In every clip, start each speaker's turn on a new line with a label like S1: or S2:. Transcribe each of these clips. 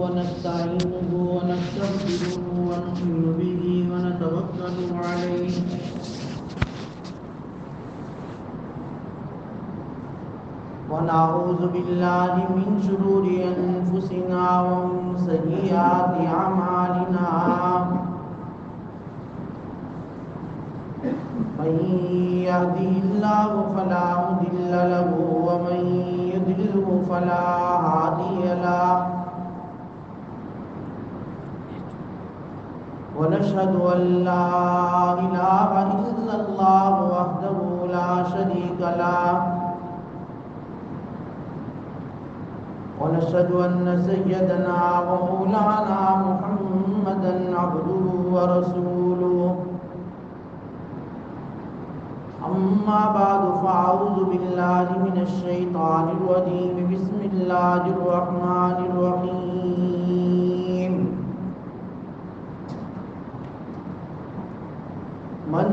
S1: ونستعينه ونستغفره ونؤمن به ونتوكل عليه ونعوذ بالله من شرور أنفسنا ومن سيئات أعمالنا من يهده الله فلا مضل له ومن يضلل فلا هادي له ونشهد أن لا إله إلا الله وحده لا شريك له ونشهد أن سيدنا ومولانا محمدا عبده ورسوله أما بعد فأعوذ بالله من الشيطان الرجيم بسم الله الرحمن الرحيم من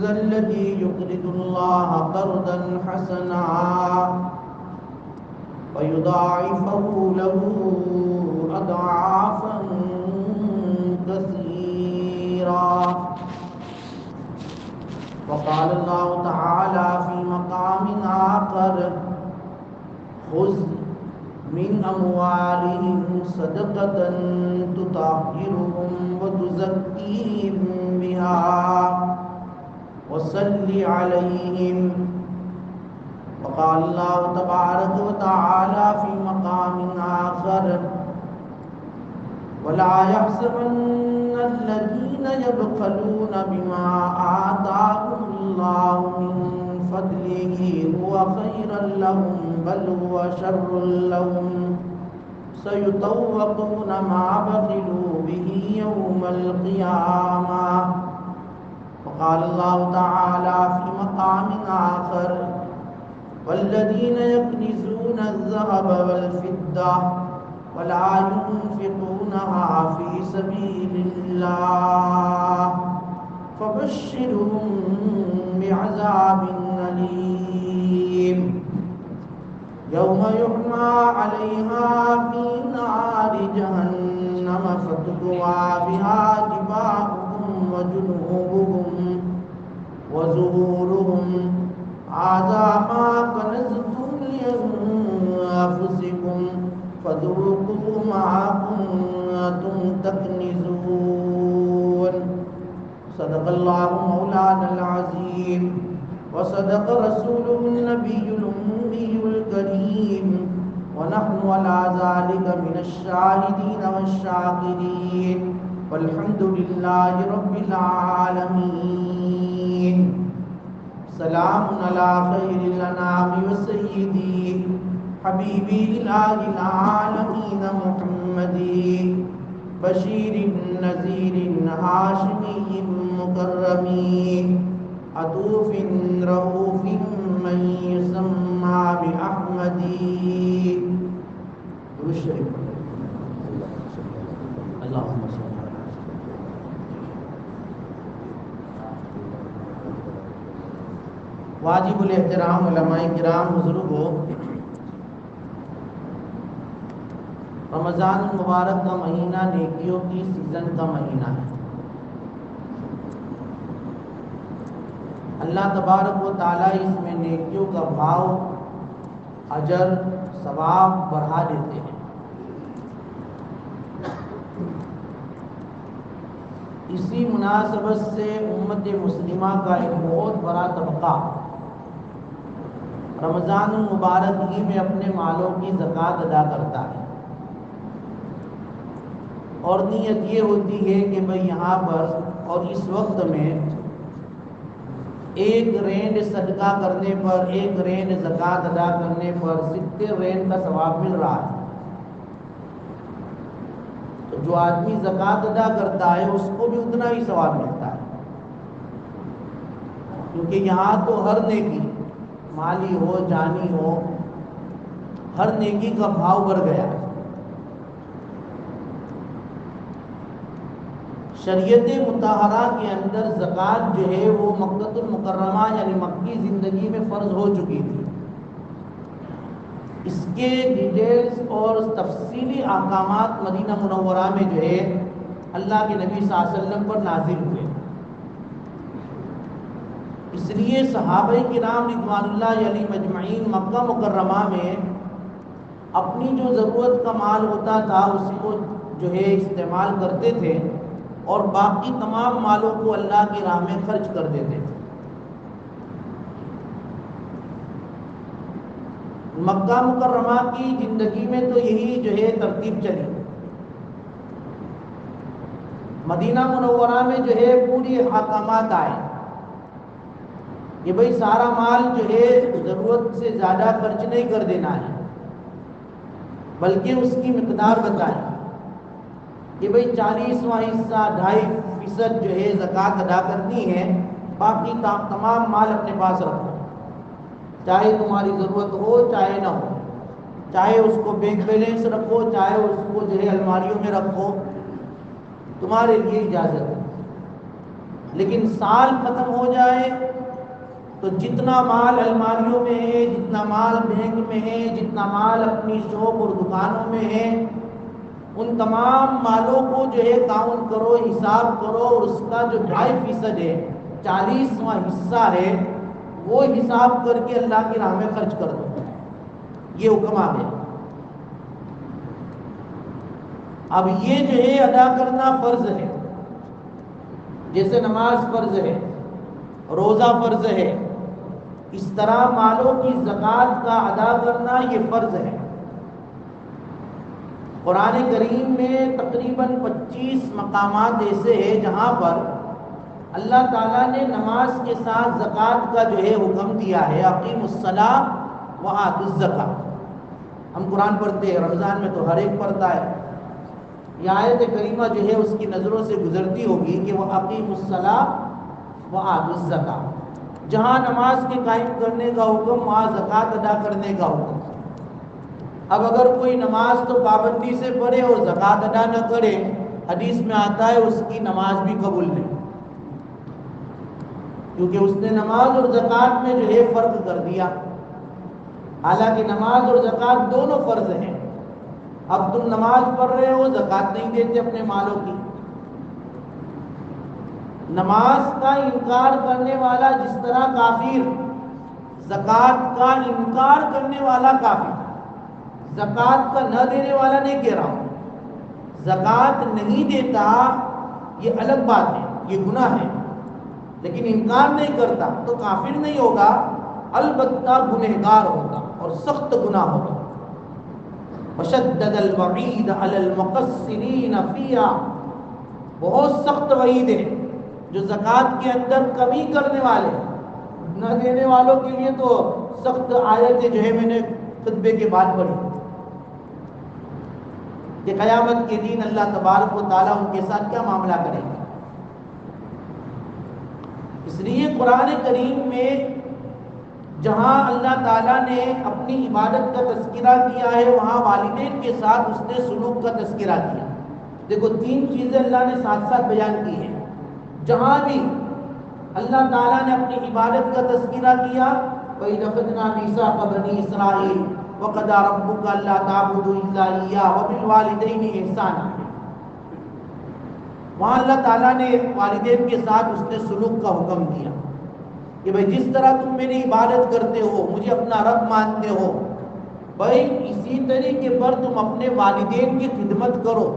S1: ذا الذي يقرض الله قرضا حسنا ويضاعفه له أضعافا كثيرا وقال الله تعالى في مقام آخر خذ من أموالهم صدقة تطهرهم وتزكيهم بها وصل عليهم وقال الله تبارك وتعالى في مقام آخر ولا يحسبن الذين يبخلون بما آتاهم الله من فضله هو خيرا لهم بل هو شر لهم سيطوقون ما بخلوا به يوم القيامة وقال الله تعالى في مقام آخر والذين يكنزون الذهب والفضة ولا ينفقونها في سبيل الله فبشرهم بعذاب أليم يوم يحمى عليها في نار جهنم فتكوى بها جباههم وجنوبهم وظهورهم هذا ما كنزتم لأنفسكم فذوقوا ما كنتم تكنزون صدق الله مولانا العظيم وصدق رسوله النبي الأمي الكريم ونحن على ذلك من الشاهدين والشاكرين والحمد لله رب العالمين سلام على خير الأنام وسيدي حبيبي إله العالمين محمد بشير نذير هاشمي مكرم عطوف رؤوف من يسمى بأحمد اللهم صل واجب الاحترام علماء کرام بزرگوں، رمضان المبارک کا مہینہ نیکیوں کی سیزن کا مہینہ ہے۔ اللہ تبارک و تعالیٰ اس میں نیکیوں کا بھاؤ، اجر، ثواب بڑھا دیتے ہیں۔ اسی مناسبت سے امت مسلمہ کا ایک بہت بڑا طبقہ رمضان المبارک ہی میں اپنے مالوں کی زکوٰۃ ادا کرتا ہے، اور نیت یہ ہوتی ہے کہ بھئی یہاں پر اور اس وقت میں ایک رینڈ صدقہ کرنے پر، ایک رینڈ زکوٰۃ ادا کرنے پر 70 رینڈ کا ثواب مل رہا ہے۔ تو جو آدمی زکوٰۃ ادا کرتا ہے اس کو بھی اتنا ہی ثواب ملتا ہے، کیونکہ یہاں تو ہر نیکی، مالی ہو جانی ہو، ہر نیکی کا بھاؤ بڑھ گیا۔ شریعت مطہرہ کے اندر زکوٰۃ جو ہے وہ مکہ المکرمہ یعنی مکی زندگی میں فرض ہو چکی تھی، اس کے ڈیٹیلز اور تفصیلی احکامات مدینہ منورہ میں جو ہے اللہ کے نبی صلی اللہ علیہ وسلم پر نازل ہوئے. اس لیے صحابہ کرام رضوان اللہ علیہم اجمعین مکہ مکرمہ میں اپنی جو ضرورت کا مال ہوتا تھا اس کو جو ہے استعمال کرتے تھے اور باقی تمام مالوں کو اللہ کی راہ میں خرچ کر دیتے تھے. مکہ مکرمہ کی زندگی میں تو یہی جو ہے ترتیب چلی. مدینہ منورہ میں جو ہے پوری احکامات آئے کہ بھئی سارا مال جو ہے ضرورت سے زیادہ خرچ نہیں کر دینا ہے، بلکہ اس کی مقدار بتائیں کہ بھئی 40واں حصہ 2.5% جو ہے زکوٰۃ ادا کرنی ہے، باقی تمام مال اپنے پاس رکھو، چاہے تمہاری ضرورت ہو چاہے نہ ہو، چاہے اس کو بینک بیلنس رکھو چاہے اس کو جو ہے الماریوں میں رکھو، تمہارے لیے اجازت ہے. لیکن سال ختم ہو جائے تو جتنا مال الماریوں میں ہے، جتنا مال بینک میں ہے، جتنا مال اپنی شاپ اور دکانوں میں ہے، ان تمام مالوں کو جو ہے کاؤنٹ کرو، حساب کرو، اور اس کا جو 2.5% ہے، 40واں حصہ ہے، وہ حساب کر کے اللہ کی راہ میں خرچ کر دو. یہ حکم آ گیا. اب یہ جو ہے ادا کرنا فرض ہے، جیسے نماز فرض ہے، روزہ فرض ہے، اس طرح مالوں کی زکوٰۃ کا ادا کرنا یہ فرض ہے. قرآن کریم میں تقریباً 25 مقامات ایسے ہیں جہاں پر اللہ تعالیٰ نے نماز کے ساتھ زکوٰۃ کا جو ہے حکم دیا ہے. اقیموا الصلاۃ وآتوا الزکاۃ. ہم قرآن پڑھتے ہیں، رمضان میں تو ہر ایک پڑھتا ہے. یہ آیت کریمہ جو ہے اس کی نظروں سے گزرتی ہوگی کہ وہ اقیموا الصلاۃ وآتوا الزکاۃ. جہاں نماز کے قائم کرنے کا حکم وہاں زکوٰۃ ادا کرنے کا حکم. اب اگر کوئی نماز تو پابندی سے پڑھے اور زکوٰۃ ادا نہ کرے، حدیث میں آتا ہے اس کی نماز بھی قبول نہیں، کیونکہ اس نے نماز اور زکوٰۃ میں جو ہے فرق کر دیا. حالانکہ نماز اور زکوٰۃ دونوں فرض ہیں. اب تم نماز پڑھ رہے ہو، زکوٰۃ نہیں دیتے اپنے مالوں کی. نماز کا انکار کرنے والا جس طرح کافر، زکوٰۃ کا انکار کرنے والا کافر. زکوٰۃ کا نہ دینے والا نہیں کہہ رہا ہوں، زکوٰۃ نہیں دیتا یہ الگ بات ہے، یہ گناہ ہے، لیکن انکار نہیں کرتا تو کافر نہیں ہوگا، البتہ گنہگار ہوگا اور سخت گناہ ہوگا. وشدد الوعید علی المقصرین فیہا. بہت سخت وعید ہے جو زکوٰۃ کے اندر کمی کرنے والے، نہ دینے والوں کے لیے تو سخت آیتیں جو ہے میں نے خطبے کے بعد پڑھی کہ قیامت کے دن اللہ تبارک و تعالیٰ ان کے ساتھ کیا معاملہ کرے گا. اس لیے قرآن کریم میں جہاں اللہ تعالیٰ نے اپنی عبادت کا تذکرہ کیا ہے وہاں والدین کے ساتھ اس نے سلوک کا تذکرہ کیا. دیکھو 3 چیزیں اللہ نے ساتھ ساتھ بیان کی ہیں. جہاں بھی اللہ تعالیٰ نے اپنی عبادت کا تذکرہ کیا، وَإِذْ أَخَذْنَا مِيثَاقَ بَنِي إِسْرَائِيلَ وَقَضَىٰ رَبُّكَ أَلَّا تَعْبُدُوا إِلَّا إِيَّاهُ وَبِالْوَالِدَيْنِ إِحْسَانًا. وہاں اللہ تعالیٰ نے والدین کے ساتھ اس نے سلوک کا حکم دیا کہ بھائی جس طرح تم میری عبادت کرتے ہو، مجھے اپنا رب مانتے ہو، بھائی اسی طریقے پر تم اپنے والدین کی خدمت کرو.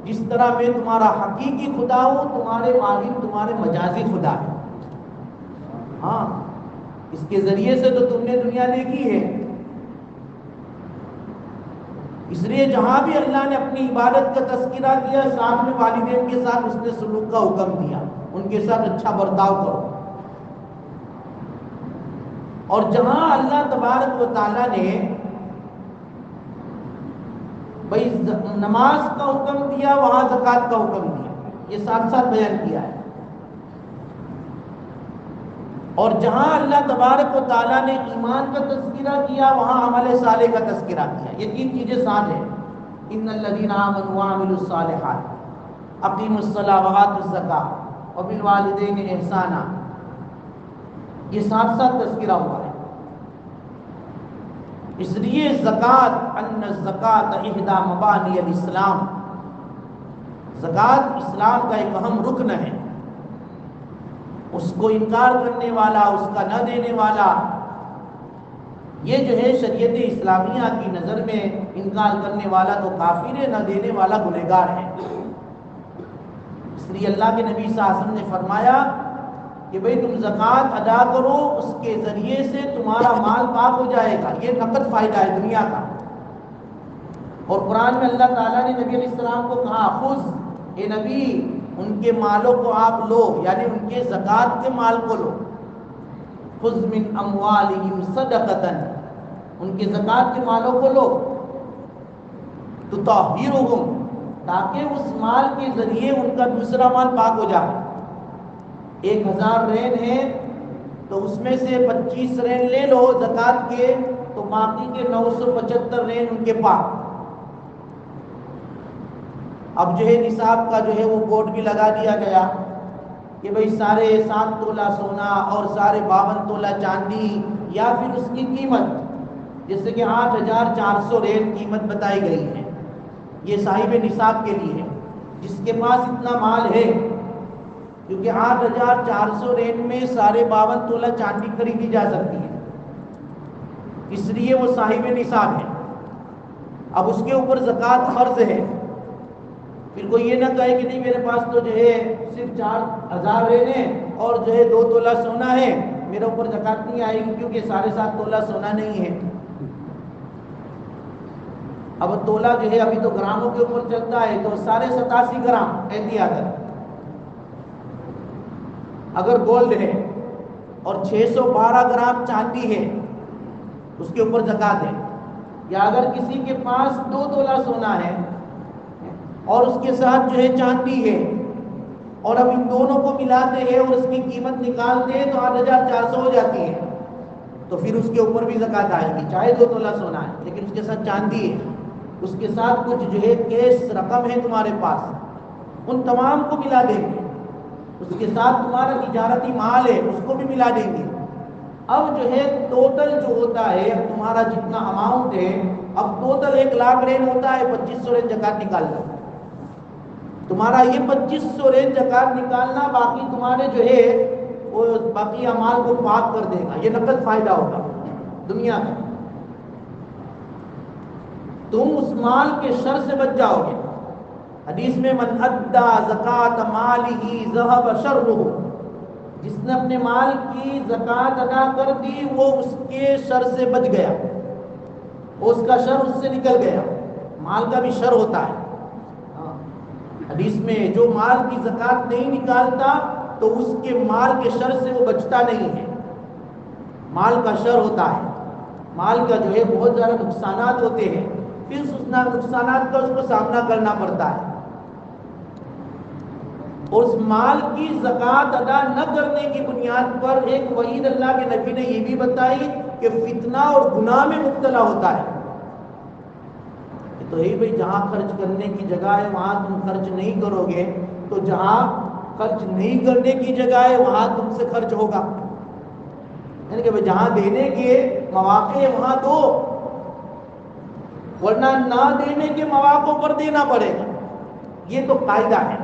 S1: جس طرح میں تمہارا حقیقی خدا ہوں، تمہارے والد تمہارے مجازی خدا ہے. ہاں، اس کے ذریعے سے تو تم نے دنیا دیکھی ہے. اس لیے جہاں بھی اللہ نے اپنی عبادت کا تذکرہ کیا، ساتھ میں والدین کے ساتھ اس نے سلوک کا حکم دیا، ان کے ساتھ اچھا برتاؤ کرو. اور جہاں اللہ تبارک و تعالیٰ نے بھائی نماز کا حکم دیا وہاں زکوٰۃ کا حکم دیا. یہ ساتھ ساتھ بیان کیا ہے. اور جہاں اللہ تبارک و تعالیٰ نے ایمان کا تذکرہ کیا وہاں عمل صالح کا تذکرہ کیا. یہ 3 چیزیں ساتھ ہیں. ان الذین آمنوا وعملوا الصالحات اقیموا الصلاۃ وآتوا الزکاۃ وبالوالدین احسانا. یہ ساتھ ساتھ تذکرہ ہوا ہے. اس لیے زکوٰۃ ان الزکوٰۃ احدی مبانی الاسلام، زکوٰۃ اسلام کا ایک اہم رکن ہے. اس کو انکار کرنے والا، اس کا نہ دینے والا، یہ جو ہے شریعت اسلامیہ کی نظر میں انکار کرنے والا تو کافر ہے، نہ دینے والا گنہگار ہے. اس لیے اللہ کے نبی صلی اللہ علیہ وسلم نے فرمایا کہ بھئی تم زکوٰۃ ادا کرو، اس کے ذریعے سے تمہارا مال پاک ہو جائے گا. یہ نقد فائدہ ہے دنیا کا. اور قرآن میں اللہ تعالیٰ نے نبی علیہ السلام کو کہا خذ، اے نبی ان کے مالوں کو آپ لو، یعنی ان کے زکوٰۃ کے مال کو لو. خذ من اموالہم صدقۃ، ان کے زکوٰۃ کے مالوں کو لو. تطہرہم، تاکہ اس مال کے ذریعے ان کا دوسرا مال پاک ہو جائے. 1000 رین ہے تو اس میں سے 25 رین لے لو زکوٰۃ کے، تو باقی کے 975 رین ان کے پاک. اب جو ہے نصاب کا جو ہے وہ بورڈ بھی لگا دیا گیا کہ بھئی سارے 7 تولہ سونا اور سارے 52 تولہ چاندی، یا پھر اس کی قیمت جیسے کہ 8400 رین قیمت بتائی گئی ہے. یہ صاحب نصاب کے لیے ہے جس کے پاس اتنا مال ہے، کیونکہ 8400 رین میں سارے 52 تولہ چاندی خریدی جا سکتی ہے، اس لیے وہ صاحب نصاب ہے. اب اس کے اوپر زکوٰۃ فرض ہے. پھر کوئی یہ نہ کہے کہ نہیں میرے پاس تو جو ہے صرف 4000 رین ہے اور جو ہے 2 تولہ سونا ہے، میرے اوپر زکوٰۃ نہیں آئے گی کیونکہ 7.5 تولہ سونا نہیں ہے. اب تولہ جو ہے ابھی تو گراموں کے اوپر چلتا ہے، تو 87.5 گرام احتیاطاً اگر گولڈ ہے اور 612 گرام چاندی ہے اس کے اوپر زکوٰۃ ہے. یا اگر کسی کے پاس 2 تولہ سونا ہے اور اس کے ساتھ جو ہے چاندی ہے، اور اب ان دونوں کو ملاتے ہیں اور اس کی قیمت نکالتے ہیں تو 8400 ہو جاتی ہے، تو پھر اس کے اوپر بھی زکوٰۃ آئے گی. چاہے 2 تولہ سونا ہے لیکن اس کے ساتھ چاندی ہے، اس کے ساتھ کچھ جو ہے کیش رقم ہے تمہارے پاس، ان تمام کو ملا دیں گے. اس کے ساتھ تمہارا تجارتی مال ہے اس کو بھی ملا دیں گے. اب جو ہے ٹوٹل جو ہوتا ہے تمہارا جتنا اماؤنٹ ہے، اب ٹوٹل 1 لاکھ رین ہوتا ہے، 2500 رین زکوٰۃ نکال لو. تمہارا یہ 2500 رین زکوٰۃ نکالنا باقی تمہارے جو ہے وہ باقی امال کو پاک کر دے گا. یہ نقد فائدہ ہوگا دنیا کا. تم اس مال کے شر سے بچ جاؤ گے. حدیث میں من ادّا زکوٰۃ مالہ ذہب شرہ، جس نے اپنے مال کی زکوٰۃ ادا کر دی وہ اس کے شر سے بچ گیا، وہ اس کا شر اس سے نکل گیا. مال کا بھی شر ہوتا ہے. حدیث میں جو مال کی زکوٰۃ نہیں نکالتا تو اس کے مال کے شر سے وہ بچتا نہیں ہے. مال کا شر ہوتا ہے، مال کا جو ہے بہت زیادہ نقصانات ہوتے ہیں، پھر اس نقصانات کا اس کو سامنا کرنا پڑتا ہے. اور اس مال کی زکوٰۃ ادا نہ کرنے کی بنیاد پر ایک وعید اللہ کے نبی نے یہ بھی بتائی کہ فتنہ اور گناہ میں مبتلا ہوتا ہے. تو بھئی جہاں خرچ کرنے کی جگہ ہے وہاں تم خرچ نہیں کرو گے، تو جہاں خرچ نہیں کرنے کی جگہ ہے وہاں تم سے خرچ ہوگا. یعنی کہ جہاں دینے کے مواقع ہے وہاں دو، ورنہ نہ دینے کے مواقع پر دینا پڑے گا. یہ تو قاعدہ ہے.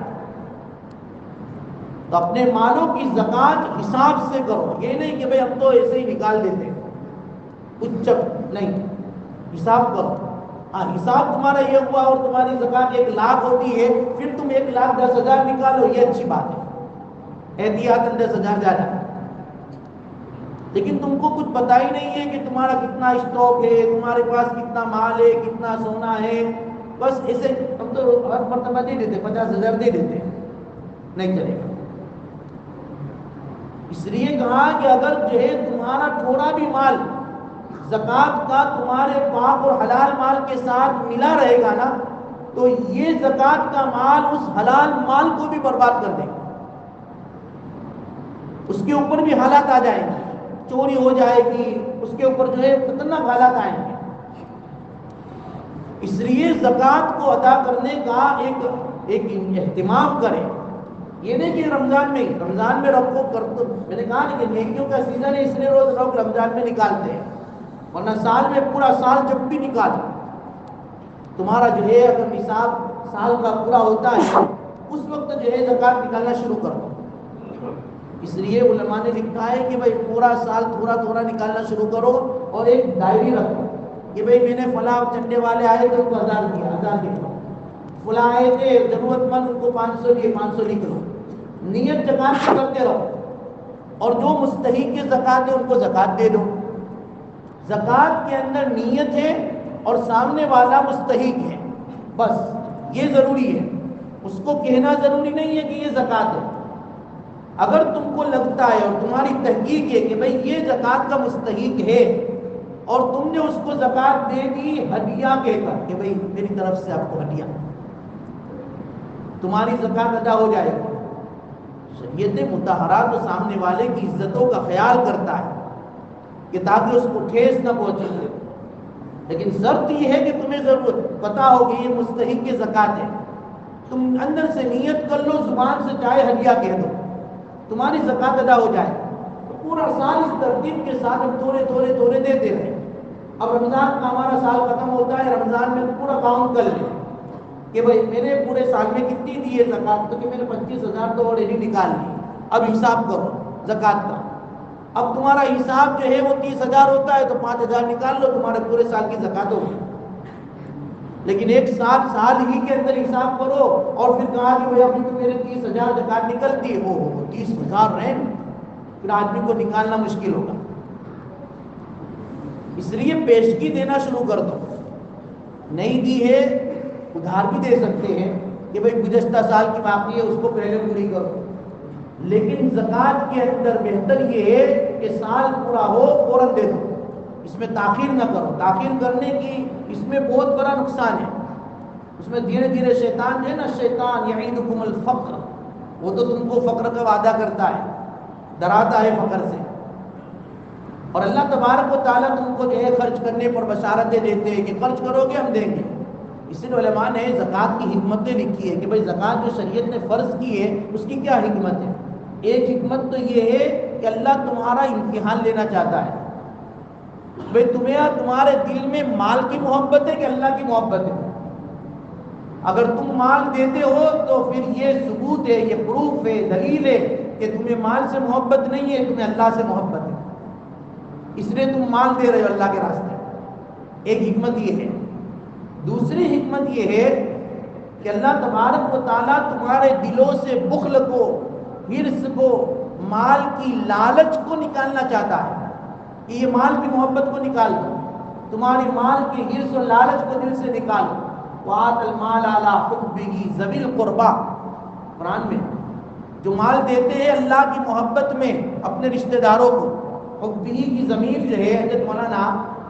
S1: تو اپنے مالوں کی زکوٰۃ حساب سے کرو. یہ نہیں کہ بھئی ہم تو ایسے ہی نکال دیتے، کچھ نہیں، حساب کرو. ہاں حساب تمہارا یہ ہوا اور تمہاری زکوٰۃ 1 لاکھ ہوتی ہے، پھر تم 1,10,000 نکالو، یہ اچھی بات ہے، احتیاطاً 10,000 زیادہ. لیکن تم کو کچھ پتہ ہی نہیں ہے کہ تمہارا کتنا اسٹاک ہے، تمہارے پاس کتنا مال ہے، کتنا سونا ہے، بس اسے ہم تو ہر مرتبہ دے دیتے، 50,000 دے دیتے، نہیں چلے گا. اس لیے کہا کہ اگر جو ہے تمہارا تھوڑا بھی مال زکوٰۃ کا تمہارے پاک اور حلال مال کے ساتھ ملا رہے گا نا، تو یہ زکوٰۃ کا مال اس حلال مال کو بھی برباد کر دے گا. اس کے اوپر بھی حالات آ جائیں گے، چوری ہو جائے گی، اس کے اوپر جو ہے خطرناک حالات آئیں گے. اس لیے زکوٰۃ کو ادا کرنے کا ایک اہتمام کریں. یہ نہیں کہ رمضان میں رکھو کر دو. میں نے کہا نا کہ نیکیوں کا سیزن ہے اس لیے روز لوگ رمضان میں نکالتے ہیں. ورنہ سال میں پورا سال جب بھی نکالو تمہارا جو ہے اگر نصاب سال کا پورا ہوتا ہے اس وقت جو ہے زکوٰۃ نکالنا شروع کرو. اس لیے علماء نے لکھا ہے کہ بھائی پورا سال تھوڑا تھوڑا نکالنا شروع کرو اور ایک ڈائری رکھو کہ بھائی میں نے فلاں چندے والے آئے تھے ان کو 1000 دیا 1000 لکھ لو, فلاں آئے تھے ضرورت مند ان کو 500 دیے 500 لکھ لو. نیت زکوٰۃ کو کرتے رہو اور جو مستحق کے زکوٰۃ ہے ان کو زکوٰۃ دے دو. زکوٰۃ کے اندر نیت ہے اور سامنے والا مستحق ہے, بس یہ ضروری ہے. اس کو کہنا ضروری نہیں ہے کہ یہ زکوٰۃ ہے. اگر تم کو لگتا ہے اور تمہاری تحقیق ہے کہ بھئی یہ زکوٰۃ کا مستحق ہے اور تم نے اس کو زکوٰۃ دے دی ہدیہ کہہ کر کہ بھئی میری طرف سے آپ کو ہدیہ, تمہاری زکوٰۃ ادا ہو جائے گی. شریعت مطہرہ تو سامنے والے کی عزتوں کا خیال کرتا ہے کہ تاکہ اس کو ٹھیس نہ پہنچے, لیکن شرط یہ ہے کہ تمہیں ضرورت پتہ ہوگی یہ مستحق کی زکوٰۃ ہے. تم اندر سے نیت کر لو, زبان سے چاہے ہدیہ کہہ دو, تمہاری زکوٰۃ ادا ہو جائے. تو پورا سال اس ترتیب کے ساتھ ہم تھوڑے تھوڑے تھوڑے دیتے رہے. اب رمضان کا ہمارا سال ختم ہوتا ہے, رمضان میں پورا کاؤنٹ کر لیں کہ بھائی میں نے پورے سال میں کتنی دی ہے زکوٰۃ, تو کہ میں نے 25,000 تو آلریڈی نکال لی. اب حساب کرو زکوٰۃ کا. اب تمہارا حساب جو ہے وہ 30,000 ہوتا ہے تو 5,000 نکال لو, تمہارے پورے سال کی زکوٰۃ ہوگی. لیکن ایک سال ہی کے اندر حساب کرو اور پھر کہا کہ بھائی ابھی تو میرے 30,000 زکوٰۃ نکلتی ہے, وہ 30,000 رہیں, پھر آدمی کو نکالنا مشکل ہوگا. اس لیے پیشگی دینا شروع کر دو. نہیں دی ہے ادھار بھی دے سکتے ہیں کہ بھائی گزشتہ سال کی باقی ہے اس کو پہلے پوری کرو, لیکن زکوٰۃ کے اندر بہتر یہ ہے کہ سال پورا ہو فوراً دے دو, اس میں تاخیر نہ کرو. تاخیر کرنے کی اس میں بہت بڑا نقصان ہے. اس میں دھیرے دھیرے شیطان ہے نا, شیطان یعیدکم الفقر, وہ تو تم کو فقر کا وعدہ کرتا ہے, ڈراتا ہے فقر سے. اور اللہ تبارک و تعالیٰ تم کو جو ہے خرچ کرنے پر بشارتیں دیتے ہیں کہ خرچ کرو گے ہم دیں گے. اس لیے علماء نے زکوٰۃ کی حکمتیں لکھی ہے کہ بھائی زکوٰۃ جو شریعت نے فرض کی ہے اس کی کیا حکمت ہے. ایک حکمت تو یہ ہے کہ اللہ تمہارا امتحان لینا چاہتا ہے. بھائی تمہیں تمہارے دل میں مال کی محبت ہے کہ اللہ کی محبت ہے. اگر تم مال دیتے ہو تو پھر یہ ثبوت ہے, یہ پروف ہے, دلیل ہے کہ تمہیں مال سے محبت نہیں ہے, تمہیں اللہ سے محبت ہے, اس لیے تم مال دے رہے ہو اللہ کے راستے. ایک حکمت یہ ہے. دوسری حکمت یہ ہے کہ اللہ تبارک و تعالیٰ تمہارے دلوں سے بخل کو, حرص کو, مال کی لالچ کو نکالنا چاہتا ہے کہ یہ مال کی محبت کو نکال دو, تمہاری مال کی حرص و لالچ کو دل سے نکالو. وَآتَ الْمَالَ عَلَىٰ حُبِّهِ ذَوِي الْقُرْبَىٰ, قرآن میں جو مال دیتے ہیں اللہ کی محبت میں اپنے رشتہ داروں کو, حبِّهِ کی ضمیر جو ہے حضرت مولانا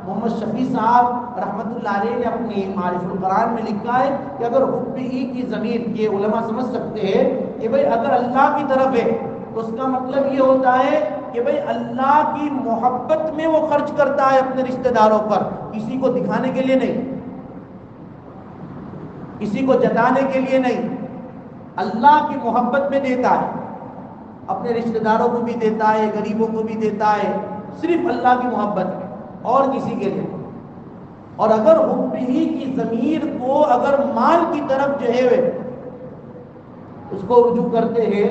S1: محمد شفیع صاحب رحمۃ اللہ علیہ نے اپنی معارف القرآن میں لکھا ہے کہ اگر حبِّهِ کی ضمیر, یہ علماء سمجھ سکتے ہیں کہ بھئی اگر اللہ کی طرف ہے تو اس کا مطلب یہ ہوتا ہے کہ بھئی اللہ کی محبت میں وہ خرچ کرتا ہے اپنے رشتہ داروں پر, کسی کو دکھانے کے لیے نہیں, کسی کو جتانے کے لیے نہیں, اللہ کی محبت میں دیتا ہے. اپنے رشتہ داروں کو بھی دیتا ہے, غریبوں کو بھی دیتا ہے, صرف اللہ کی محبت میں اور کسی کے لیے. اور اگر حبِّهِ کی ضمیر کو اگر مال کی طرف جو ہے اس کو رجوع کرتے ہیں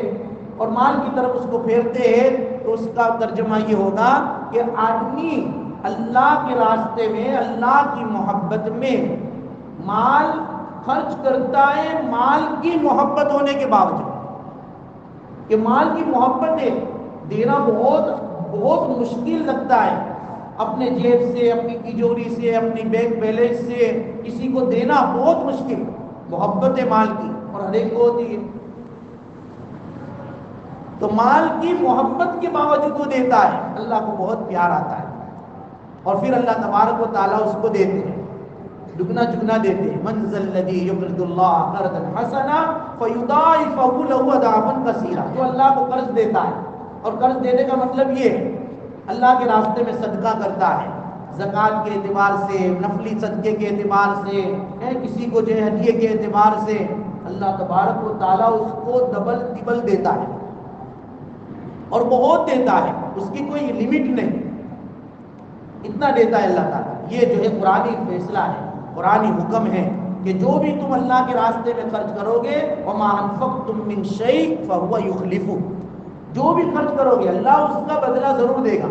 S1: اور مال کی طرف اس کو پھیرتے ہیں تو اس کا ترجمہ یہ ہوگا کہ آدمی اللہ کے راستے میں, اللہ کی محبت میں مال خرچ کرتا ہے مال کی محبت ہونے کے باوجود. کہ مال کی محبت ہے دینا بہت بہت مشکل لگتا ہے, اپنے جیب سے, اپنی تجوری سے, اپنی بینک بیلنس سے کسی کو دینا بہت مشکل. محبت ہے مال کی اور ہر ایک کو ہوتی ہے, تو مال کی محبت کے باوجود وہ دیتا ہے, اللہ کو بہت پیار آتا ہے. اور پھر اللہ تبارک و تعالیٰ اس کو دیتے ہیں, دگنا چگنا دیتے ہیں. من ذا الذی یقرض اللہ قرضا حسنا فیضاعفہ لہ اضعافا کثیرا, جو اللہ کو قرض دیتا ہے, اور قرض دینے کا مطلب یہ ہے اللہ کے راستے میں صدقہ کرتا ہے, زکوٰۃ کے اعتبار سے, نفلی صدقے کے اعتبار سے, کسی کو جو ہے ہدیے کے اعتبار سے, اللہ تبارک و تعالیٰ اس کو ڈبل ٹبل دیتا ہے اور بہت دیتا ہے, اس کی کوئی لمٹ نہیں. اتنا دیتا ہے اللہ تعالیٰ. یہ جو ہے قرآنی فیصلہ ہے، قرآنی حکم ہے کہ جو بھی تم اللہ کے راستے میں خرچ کرو گے وما انفقتم من شیء فهو یخلفہ، جو بھی خرچ کرو گے اللہ اس کا بدلہ ضرور دے گا،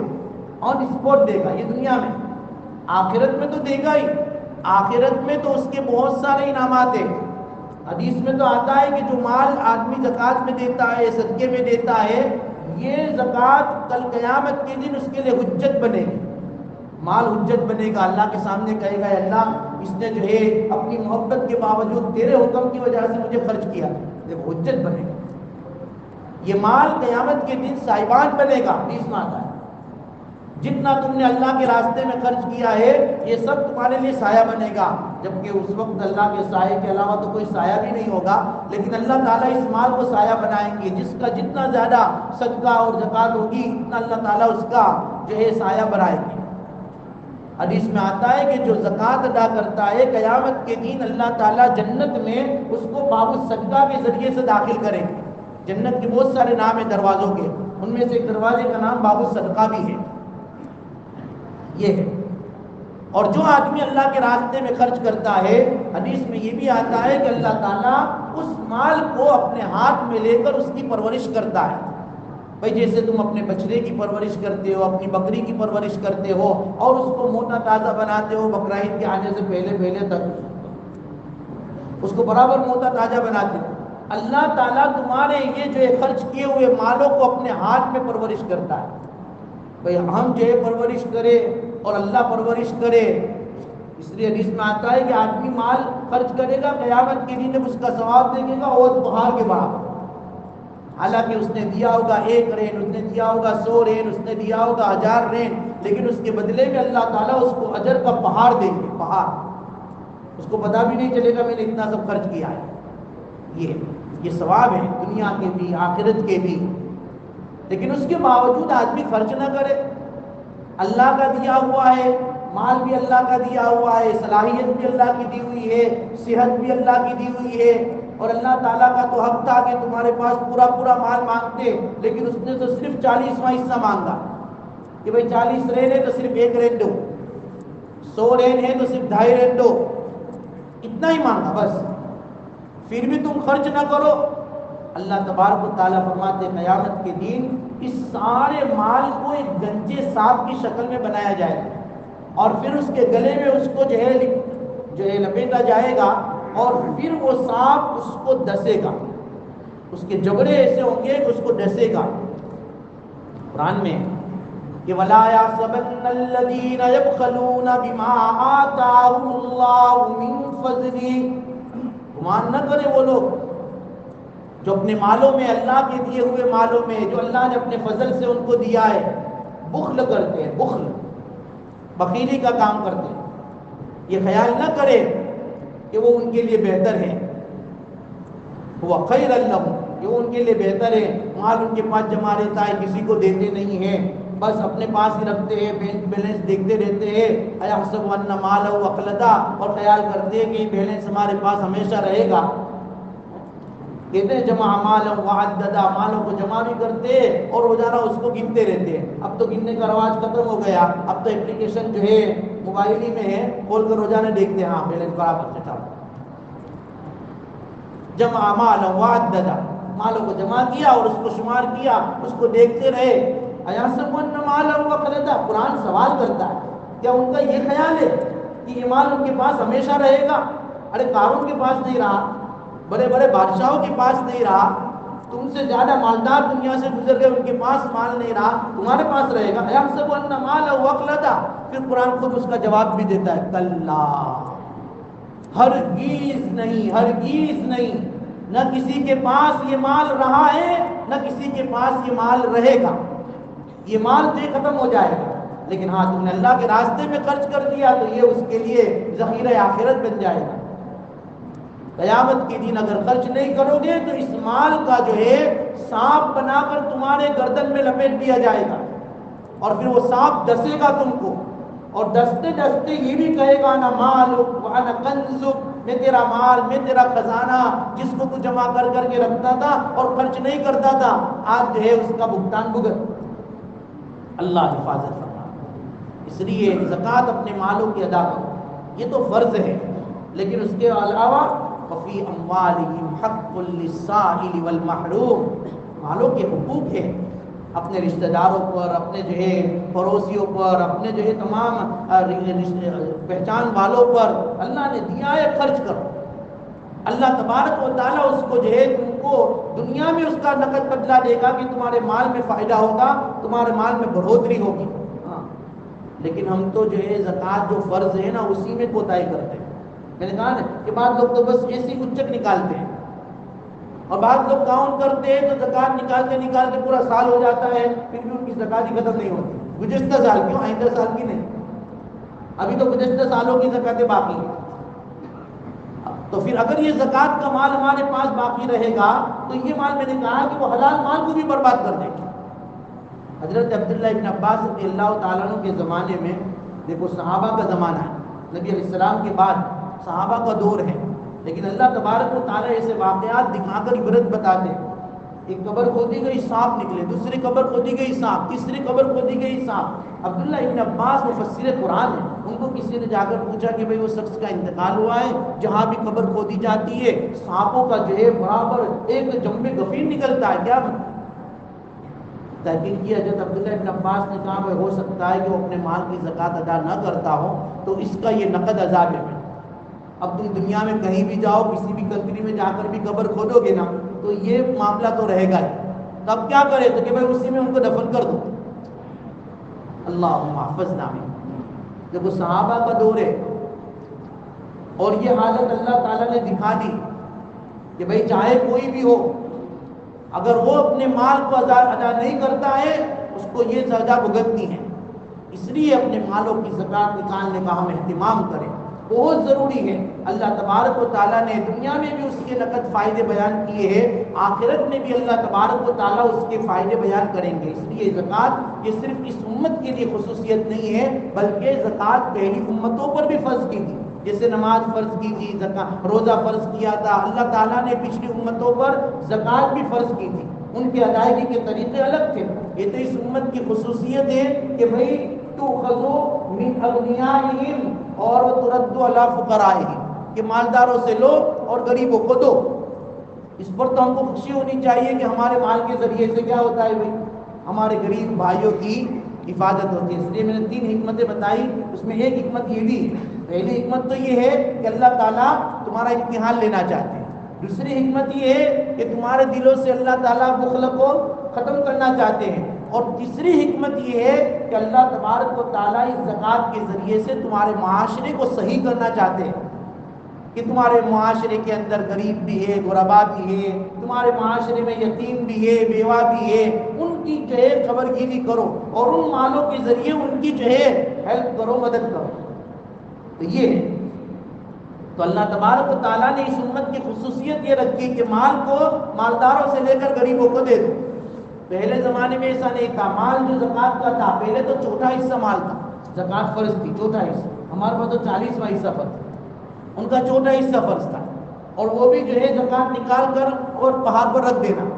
S1: آن اسپاٹ دے گا. یہ دنیا میں، آخرت میں تو دے گا ہی. آخرت میں تو اس کے بہت سارے انعامات ہیں. حدیث میں تو آتا ہے کہ جو مال آدمی زکوٰۃ میں دیتا ہے، صدقے میں دیتا ہے، یہ زکوٰۃ کل قیامت کے دن اس کے لیے حجت بنے گی. مال حجت بنے گا، اللہ کے سامنے کہے گا اللہ اس نے جو ہے اپنی محبت کے باوجود تیرے حکم کی وجہ سے مجھے خرچ کیا. دیکھو حجت بنے گا. یہ مال قیامت کے دن صاحبان بنے گا. حدیث میں آتا ہے جتنا تم نے اللہ کے راستے میں خرچ کیا ہے یہ سب تمہارے لیے سایہ بنے گا. جبکہ اس وقت اللہ کے سائے کے علاوہ تو کوئی سایہ بھی نہیں ہوگا، لیکن اللہ تعالیٰ اس مال کو سایہ بنائیں گے. جس کا جتنا زیادہ صدقہ اور زکوٰۃ ہوگی اتنا اللہ تعالیٰ اس کا جو ہے سایہ بنائیں گے. حدیث میں آتا ہے کہ جو زکوٰۃ ادا کرتا ہے قیامت کے دن اللہ تعالیٰ جنت میں اس کو باب الصدقہ کے ذریعے سے داخل کریں گے. جنت کے بہت سارے نام ہیں دروازوں کے، ان میں سے ایک دروازے کا نام باب الصدقہ بھی ہے. یہ ہے. اور جو آدمی اللہ کے راستے میں خرچ کرتا ہے، حدیث میں یہ بھی آتا ہے کہ اللہ تعالیٰ اس مال کو اپنے ہاتھ میں لے کر اس کی پرورش کرتا ہے. بھائی جیسے تم اپنے بچڑے کی پرورش کرتے ہو، اپنی بکری کی پرورش کرتے ہو اور اس کو موٹا تازہ بناتے ہو بقرہ عید کے آنے سے پہلے تک اس کو برابر موٹا تازہ بناتے ہو، اللہ تعالیٰ تمہارے یہ جو خرچ کیے ہوئے مالوں کو اپنے ہاتھ میں پرورش کرتا ہے. بھائی ہم جو ہے پرورش کرے اور اللہ پرورش کرے. اس لیے حدیث میں آتا ہے کہ آدمی مال خرچ کرے گا قیامت کے دن اس کا ثواب دیکھے گا اور پہاڑ کے برابر. حالانکہ اس نے دیا ہوگا 1 رین، اس نے دیا ہوگا 100 رین، اس نے دیا ہوگا 1000 رین، لیکن اس کے بدلے میں اللہ تعالیٰ اس کو اجر کا پہاڑ دیں گے. پہاڑ اس کو پتہ بھی نہیں چلے گا میں نے اتنا سب خرچ کیا ہے. یہ ثواب ہے دنیا کے بھی آخرت کے بھی. لیکن اس کے باوجود آدمی خرچ نہ کرے. اللہ کا دیا ہوا ہے، مال بھی اللہ کا دیا ہوا ہے، صلاحیت بھی اللہ کی دی ہوئی ہے، صحت بھی اللہ کی دی ہوئی ہے، اور اللہ تعالیٰ کا تو حق تھا کہ تمہارے پاس پورا مال مانگتے، لیکن اس نے تو صرف 40واں حصہ مانگا کہ بھائی 40 رین ہے تو صرف 1 رین دو، 100 رین ہے تو صرف 2.5 رین دو. اتنا ہی مانگا بس. پھر بھی تم خرچ نہ کرو. اللہ تبارک و تعالیٰ فرماتے قیامت کے دن اس سارے مال کو ایک گنجے سانپ کی شکل میں بنایا جائے گا اور پھر اس کے گلے میں اس کو جو ہے لپیٹا جائے گا اور پھر وہ سانپ اس کو ڈسے گا. اس کے جبڑے ایسے ہوں گے کہ اس کو ڈسے گا. قرآن میں کہ وَلَا يَحْسَبَنَّ الَّذِينَ يَبْخَلُونَ بِمَا آتَاهُمُ اللَّهُ مِنْ فَضْلِهِ. گمان نہ کرے وہ لوگ جو اپنے مالوں میں اللہ کے دیے ہوئے مالوں میں جو اللہ نے اپنے فضل سے ان کو دیا ہے بخل کرتے ہیں. بخل بخیلی کا کام کرتے ہیں. یہ خیال نہ کرے کہ وہ ان کے لیے بہتر ہے. وہ خیر اللہ کہ وہ ان کے لیے بہتر ہے. مال ان کے پاس جمع رہتا ہے، کسی کو دیتے نہیں ہیں، بس اپنے پاس ہی رکھتے ہیں، بینک بیلنس دیکھتے رہتے ہیں. ایحسب ان مالہ اخلدا، اور خیال کرتے ہیں کہ یہ بیلنس ہمارے پاس ہمیشہ رہے گا. کہتے ہیں جمع مالا وعددا، مالوں کو جمع بھی کرتے اور روزانہ اس کو گنتے رہتے ہیں. اب تو گننے کا رواج ختم ہو گیا. اب تو اپلیکیشن جو ہے موبائل ہی میں ہے، کھول کر روزانہ دیکھتے ہیں ہاں بیلنس برابر سے تھا. جمع مالا وعددا، مالوں کو جمع کیا اور اس کو شمار کیا، اس کو دیکھتے رہے. ایحسب ان مالہ اخلدا، قرآن سوال کرتا ہے کیا ان کا یہ خیال ہے کہ یہ مال ان کے پاس ہمیشہ رہے گا؟ ارے قارون کے پاس نہیں رہا، بڑے بڑے بادشاہوں کے پاس نہیں رہا، تم سے زیادہ مالدار دنیا سے گزر گئے، ان کے پاس مال نہیں رہا، تمہارے پاس رہے گا. ایحسب ان مالہ اخلدا. پھر قرآن خود اس کا جواب بھی دیتا ہے کلا، ہرگز نہیں، ہرگز نہیں. نہ کسی کے پاس یہ مال رہا ہے نہ کسی کے پاس یہ مال رہے گا. یہ مال تو ختم ہو جائے گا، لیکن ہاں تم نے اللہ کے راستے میں خرچ کر دیا تو یہ اس کے لیے ذخیرہ آخرت بن جائے گا. قیامت کے دن اگر خرچ نہیں کرو گے تو اس مال کا جو ہے سانپ بنا کر تمہارے گردن میں لپیٹ دیا جائے گا اور پھر وہ سانپ ڈسے گا تم کو، اور ڈستے ڈستے یہ بھی کہے گا انا مالک وانا کنزک، میں تیرا مال، میں تیرا خزانہ جس کو تو جمع کر کر کے رکھتا تھا اور خرچ نہیں کرتا تھا، آج جو ہے اس کا بھگتان بھگت. اللہ حفاظت فرما. اس لیے زکوٰۃ اپنے مالوں کی ادا کرو، یہ تو فرض ہے، لیکن اس کے علاوہ وفی اموالہم حق للسائل والمحروم، مالوں کے حقوق ہیں اپنے رشتہ داروں پر، اپنے جو ہے پڑوسیوں پر، اپنے جو ہے تمام پہچان والوں پر اللہ نے دیا ہے، خرچ کرو۔ اللہ تبارک و تعالیٰ اس کو جو ہے تم کو دنیا میں اس کا نقد بدلہ دے گا کہ تمہارے مال میں فائدہ ہوگا، تمہارے مال میں بڑھوتری ہوگی۔ ہاں، لیکن ہم تو جو ہے زکوٰۃ جو فرض ہے نا اسی میں کوتاہی کرتے ہیں۔ میں نے کہا نا کہ بعض لوگ تو بس ایسی اچک نکالتے ہیں، اور بعض لوگ کاؤنٹ کرتے ہیں تو زکوٰۃ نکالتے نکالتے پورا سال ہو جاتا ہے، پھر بھی ان کی زکوٰۃ ہی ختم نہیں ہوتی۔ گزشتہ سال کیوں، آئندہ سال کی نہیں، ابھی تو گزشتہ سالوں کی زکوٰتیں باقی ہیں۔ تو پھر اگر یہ زکوٰۃ کا مال ہمارے پاس باقی رہے گا تو یہ مال، میں نے کہا کہ وہ حلال مال کو بھی برباد کر دے گا۔ حضرت عبداللہ ابن عباس رضی اللہ تعالیٰ عنہ کے زمانے میں، دیکھو صحابہ کا زمانہ ہے، نبی علیہ السلام کے بعد صحابہ کا دور ہے، لیکن اللہ تبارک و تعالیٰ ایسے واقعات دکھا کر عبرت بتاتے ہیں۔ ایک قبر کھودی گئی، سانپ نکلے، دوسری قبر کھودی گئی، سانپ، تیسری قبر کھودی گئی، سانپ۔ عبداللہ ابن عباس مفسر قرآن ہے، ان کو کسی نے جا کر پوچھا کہ بھئی وہ شخص کا انتقال ہوا ہے، جہاں بھی قبر کھودی جاتی ہے سانپوں کا جو ہے برابر ایک جنب غفیر نکلتا ہے، کیا تحقیق کی حضرت عبداللہ ابن عباس نے کہا وہ ہو سکتا ہے کہ وہ اپنے مال کی زکوٰۃ ادا نہ کرتا ہو تو اس کا یہ نقد عذاب ہے۔ اب تم دنیا میں کہیں بھی جاؤ، کسی بھی کنٹری میں جا کر بھی قبر کھودو گے نا تو یہ معاملہ تو رہے گا ہی، تب کیا کرے تو کہ بھائی اسی میں ان کو دفن کر دو۔ اللہم احفظنا من، جب وہ صحابہ کا دور ہے اور یہ حالت اللہ تعالیٰ نے دکھا دی کہ بھائی چاہے کوئی بھی ہو، اگر وہ اپنے مال کو ادا نہیں کرتا ہے اس کو یہ سزا بھگتنی ہے۔ اس لیے اپنے مالوں کی زکوٰۃ نکالنے کا ہم اہتمام کریں، بہت ضروری ہے۔ اللہ تبارک و تعالیٰ نے دنیا میں بھی اس کے نقد فائدے بیان کیے ہیں، آخرت میں بھی اللہ تبارک و تعالیٰ اس کے فائدے بیان کریں گے۔ اس لیے زکوٰۃ یہ صرف اس امت کے لیے خصوصیت نہیں ہے، بلکہ زکوٰۃ پہلی امتوں پر بھی فرض کی تھی، جیسے نماز فرض کی تھی، روزہ فرض کیا تھا، اللہ تعالیٰ نے پچھلی امتوں پر زکوٰۃ بھی فرض کی تھی، ان کے ادائیگی کے طریقے الگ تھے۔ یہ تو اس امت کی خصوصیت ہے کہ بھئی تؤخذ من اغنیائہم اور ترد علی فقرائہم، کہ مالداروں سے لو اور غریبوں کو دو۔ اس پر تو ہم کو خوشی ہونی چاہیے کہ ہمارے مال کے ذریعے سے کیا ہوتا ہے بھائی، ہمارے غریب بھائیوں کی حفاظت ہوتی ہے۔ اس لیے میں نے 3 حکمتیں بتائی، اس میں ایک حکمت یہ بھی ہے۔ پہلی حکمت تو یہ ہے کہ اللہ تعالیٰ تمہارا امتحان لینا چاہتے ہیں۔ دوسری حکمت یہ ہے کہ تمہارے دلوں سے اللہ تعالیٰ بخل کو ختم کرنا چاہتے ہیں، اور تیسری حکمت یہ ہے کہ اللہ تبارک و تعالیٰ اس زکوٰۃ کے ذریعے سے تمہارے معاشرے کو صحیح کرنا چاہتے ہیں، کہ تمہارے معاشرے کے اندر غریب بھی ہے، غربا بھی ہے، تمہارے معاشرے میں یتیم بھی ہے، بیوہ بھی ہے، ان کی جو ہے خبر گیری کرو اور ان مالوں کے ذریعے ان کی جو ہے ہیلپ کرو، مدد کرو۔ تو یہ ہے، تو اللہ تبارک و تعالیٰ نے اس امت کی خصوصیت یہ رکھی کہ مال کو مالداروں سے لے کر غریبوں کو دے دو۔ پہلے زمانے میں ایسا نہیں تھا، مال جو زکوٰۃ کا تھا پہلے تو چوتھا حصہ مال تھا، زکوٰۃ فرض تھی چوتھا حصہ، ہمارے پاس تو 40واں حصہ فرض تھا، ان کا چوتھا حصہ فرض تھا، اور وہ بھی جو ہے زکوٰۃ نکال کر اور پہاڑ پر رکھ دینا۔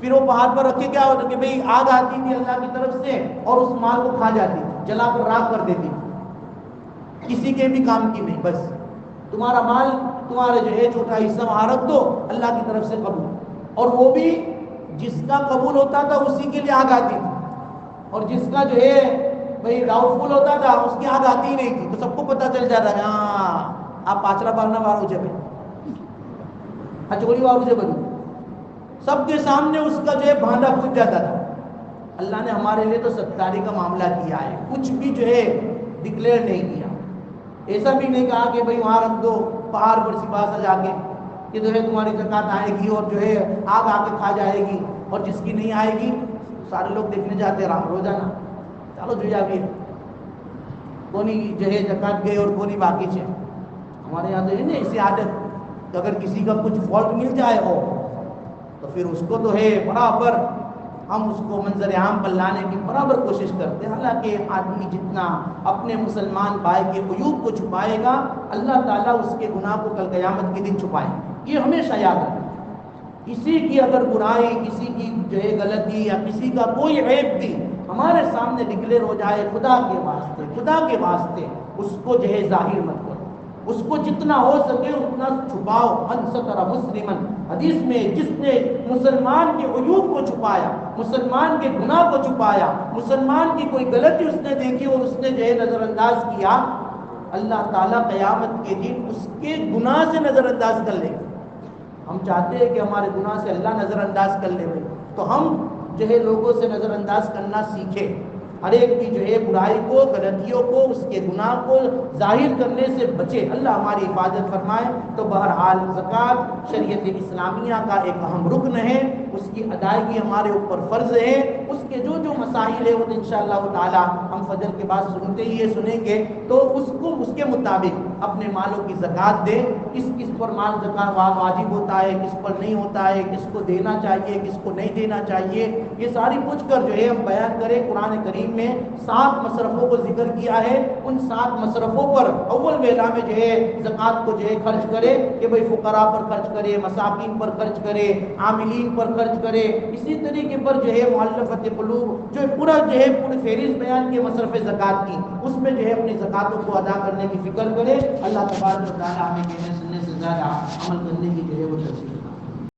S1: پھر وہ پہاڑ پر رکھ کے کیا ہوتا کہ بھئی آگ آتی تھی اللہ کی طرف سے اور اس مال کو کھا جاتی تھی، جلا کر راکھ کر دیتی تھی، کسی کے بھی کام کی نہیں، بس تمہارا مال تمہارے جو ہے چوتھا حصہ وہاں رکھ دو، اللہ کی طرف سے قبول۔ اور وہ بھی جس کا قبول ہوتا تھا اسی کے لیے آگ آتی تھی، اور جس کا جو ہے بھئی ڈاؤٹ فل ہوتا تھا اس کی آگ آتی ہی نہیں تھی، تو سب کو پتہ چل جاتا ہے ہاں آپ پاچرا پالنا بارو جب ہچوڑی بارو جب سب کے سامنے اس کا جو ہے بھانڈا پھوٹ جاتا تھا۔ اللہ نے ہمارے لیے تو ستاری کا معاملہ کیا ہے، کچھ بھی جو ہے ڈکلیئر نہیں کیا، ایسا بھی نہیں کہا کہ بھئی وہاں رکھ دو پہاڑ پر سپاہ سجا کے کہ جو ہے تمہاری زکوٰۃ آئے گی اور جو ہے آگ آ کے کھا جائے گی، اور جس کی نہیں آئے گی سارے لوگ دیکھنے جاتے رہا روزانہ، چلو جو جا بھی کونی جو ہے زکوٰۃ گئے اور کونی باقی چھے۔ ہمارے یہاں تو ہے نا ایسی عادت کہ اگر کسی کا کچھ فالٹ مل جائے ہو تو پھر اس کو تو ہے برابر ہم اس کو منظر عام پر لانے کی برابر کوشش کرتے ہیں، حالانکہ آدمی جتنا اپنے مسلمان بھائی کے عیوب کو چھپائے گا اللہ تعالیٰ اس کے گناہ کو کل قیامت کے دن چھپائے، یہ ہمیشہ یاد رکھیں۔ کسی کی اگر برائی، کسی کی جو ہے غلطی یا کسی کا کوئی عیب بھی ہمارے سامنے ڈکلیئر ہو جائے خدا کے واسطے اس کو جو ہے ظاہر مت کرو، اس کو جتنا ہو سکے اتنا چھپاؤ۔ من ستر مسلمن، حدیث میں جس نے مسلمان کے عیوب کو چھپایا، مسلمان کے گناہ کو چھپایا، مسلمان کی کوئی غلطی اس نے دیکھی اور اس نے جو ہے نظر انداز کیا، اللہ تعالیٰ قیامت کے دن اس کے گناہ سے نظر انداز کر لے گا۔ ہم چاہتے ہیں کہ ہمارے گناہ سے اللہ نظر انداز کر لے بھائی، تو ہم جو ہے لوگوں سے نظر انداز کرنا سیکھیں، ہر ایک کی جو ہے برائی کو، غلطیوں کو، اس کے گناہ کو ظاہر کرنے سے بچے، اللہ ہماری حفاظت فرمائے۔ تو بہرحال زکوٰۃ شریعت اسلامیہ کا ایک اہم رکن ہے، اس کی ادائیگی ہمارے اوپر فرض ہے۔ اس کے جو جو مسائل ہیں وہ انشاءاللہ تعالی ہم فجر کے بعد سنتے ہی سنیں گے، تو اس کے مطابق اپنے مالوں کی زکوٰۃ دیں۔ کس پر مال زکوٰۃ واجب ہوتا ہے، کس پر نہیں ہوتا ہے، کس کو دینا چاہیے، کس کو نہیں دینا چاہیے، یہ ساری پوچھ کر جو ہے ہم بیان کریں۔ قرآن کریم میں 7 مصرفوں کو ذکر کیا ہے، ان 7 مصرفوں پر اول ویلا میں جو ہے زکوٰۃ کو جو ہے خرچ کرے کہ بھئی فقراء پر خرچ کرے، مساکین پر خرچ کرے، عاملین پر خرچ کرے۔ اسی طریقے پر جو ہے مؤلفۃ قلوب جو پورا جو ہے پوری فہرست بیان کے مصرف زکوٰۃ کی، اس میں جو ہے اپنی زکوٰۃوں کو ادا کرنے کی فکر کرے۔ اللہ تبارک و تعالی ہمیں کہنے سننے سے زیادہ عمل کرنے کی جو ہے وہ توفیق